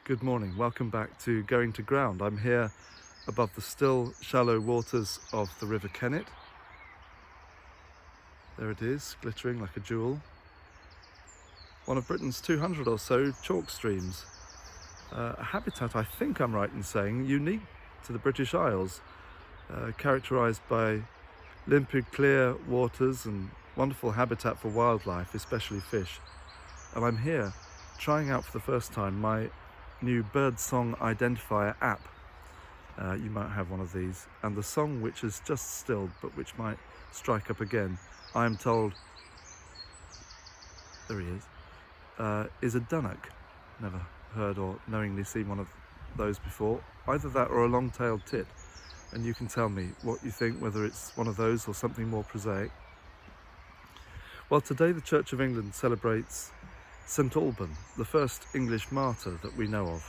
Good morning, welcome back to Going to Ground. I'm here above the still, shallow waters of the River Kennet. There it is, glittering like a jewel. One of Britain's 200 or so chalk streams. A habitat, I think I'm right in saying, unique to the British Isles, characterised by limpid, clear waters and wonderful habitat for wildlife, especially fish. And I'm here trying out for the first time my new birdsong identifier app. You might have one of these, and the song which is just stilled but which might strike up again, I am told, there he is a dunnock. Never heard or knowingly seen one of those before. Either that or a long-tailed tit, and you can tell me what you think, whether it's one of those or something more prosaic. Well, today the Church of England celebrates St. Alban, the first English martyr that we know of.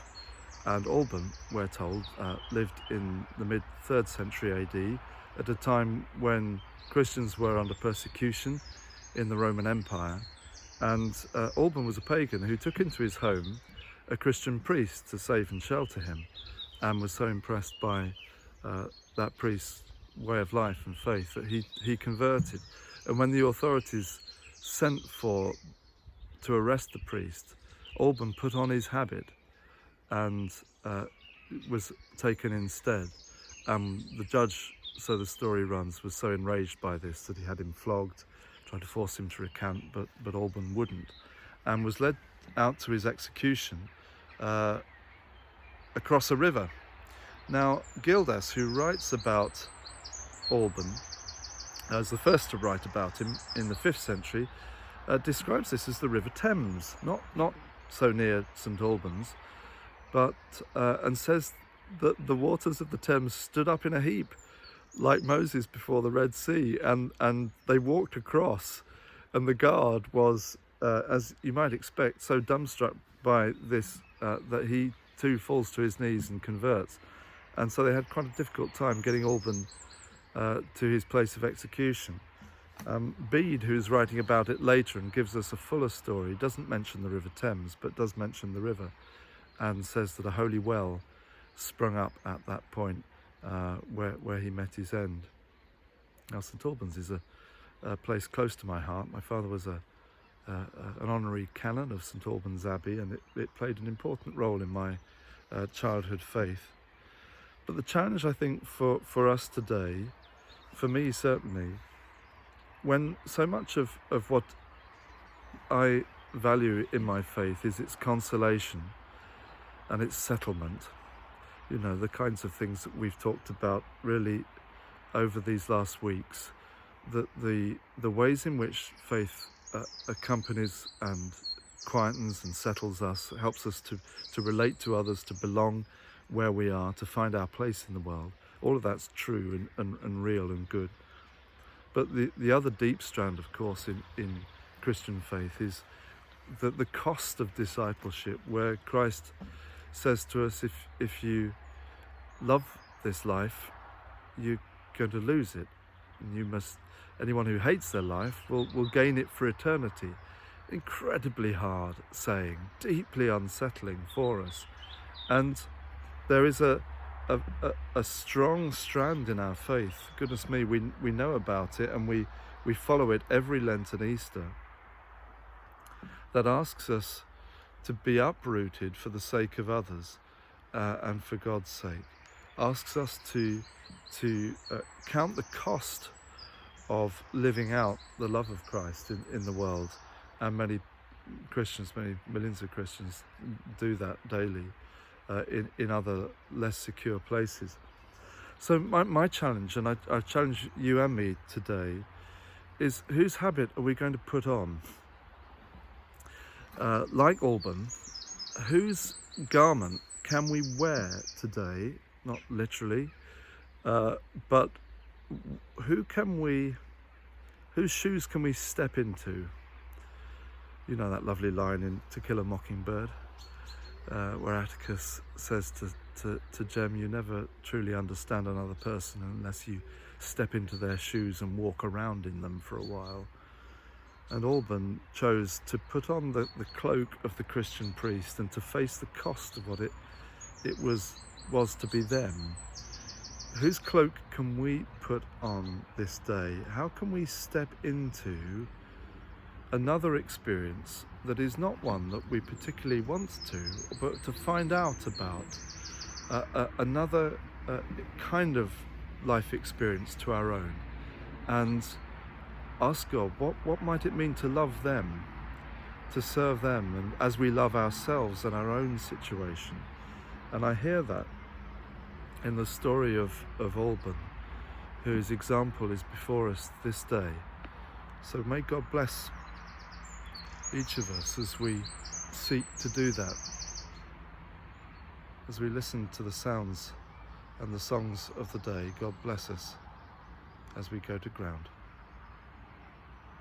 And Alban, we're told, lived in the mid-3rd century AD, at a time when Christians were under persecution in the Roman Empire. And Alban was a pagan who took into his home a Christian priest to save and shelter him, and was so impressed by that priest's way of life and faith that he converted. And when the authorities sent to arrest the priest, Alban put on his habit and was taken instead. The judge, so the story runs, was so enraged by this that he had him flogged, tried to force him to recant, but Alban wouldn't, and was led out to his execution across a river. Now, Gildas, who writes about Alban, as the first to write about him in the 5th century, describes this as the River Thames, not so near St. Albans, but and says that the waters of the Thames stood up in a heap, like Moses before the Red Sea, and they walked across, and the guard was, as you might expect, so dumbstruck by this that he too falls to his knees and converts, and so they had quite a difficult time getting Alban to his place of execution. Bede, who's writing about it later and gives us a fuller story, doesn't mention the River Thames, but does mention the river, and says that a holy well sprung up at that point where he met his end. Now, St. Albans is a place close to my heart. My father was an honorary canon of St. Albans Abbey, and it played an important role in my childhood faith. But the challenge, I think, for us today, for me certainly, when so much of what I value in my faith is its consolation and its settlement, you know, the kinds of things that we've talked about really over these last weeks, that the ways in which faith accompanies and quietens and settles us, helps us to relate to others, to belong where we are, to find our place in the world. All of that's true and real and good. But the other deep strand, of course, in Christian faith is the cost of discipleship, where Christ says to us, if you love this life, you're going to lose it. And anyone who hates their life will gain it for eternity. Incredibly hard saying, deeply unsettling for us. And there is a strong strand in our faith, goodness me, we know about it, and we follow it every Lent and Easter, that asks us to be uprooted for the sake of others and for God's sake, asks us to count the cost of living out the love of Christ in the world, and many millions of Christians do that daily in other less secure places. So my challenge, and I challenge you and me today, is whose habit are we going to put on? Like Alban, whose garment can we wear today? Not literally, but whose shoes can we step into? You know that lovely line in To Kill a Mockingbird, where Atticus says to Jem, you never truly understand another person unless you step into their shoes and walk around in them for a while. And Alban chose to put on the cloak of the Christian priest and to face the cost of what it was to be them. Whose cloak can we put on this day? How can we step into another experience that is not one that we particularly want to, but to find out about another kind of life experience to our own, and ask God, what might it mean to love them, to serve them, and as we love ourselves and our own situation. And I hear that in the story of Alban, whose example is before us this day. So may God bless each of us as we seek to do that, as we listen to the sounds and the songs of the day. God bless us as we go to ground.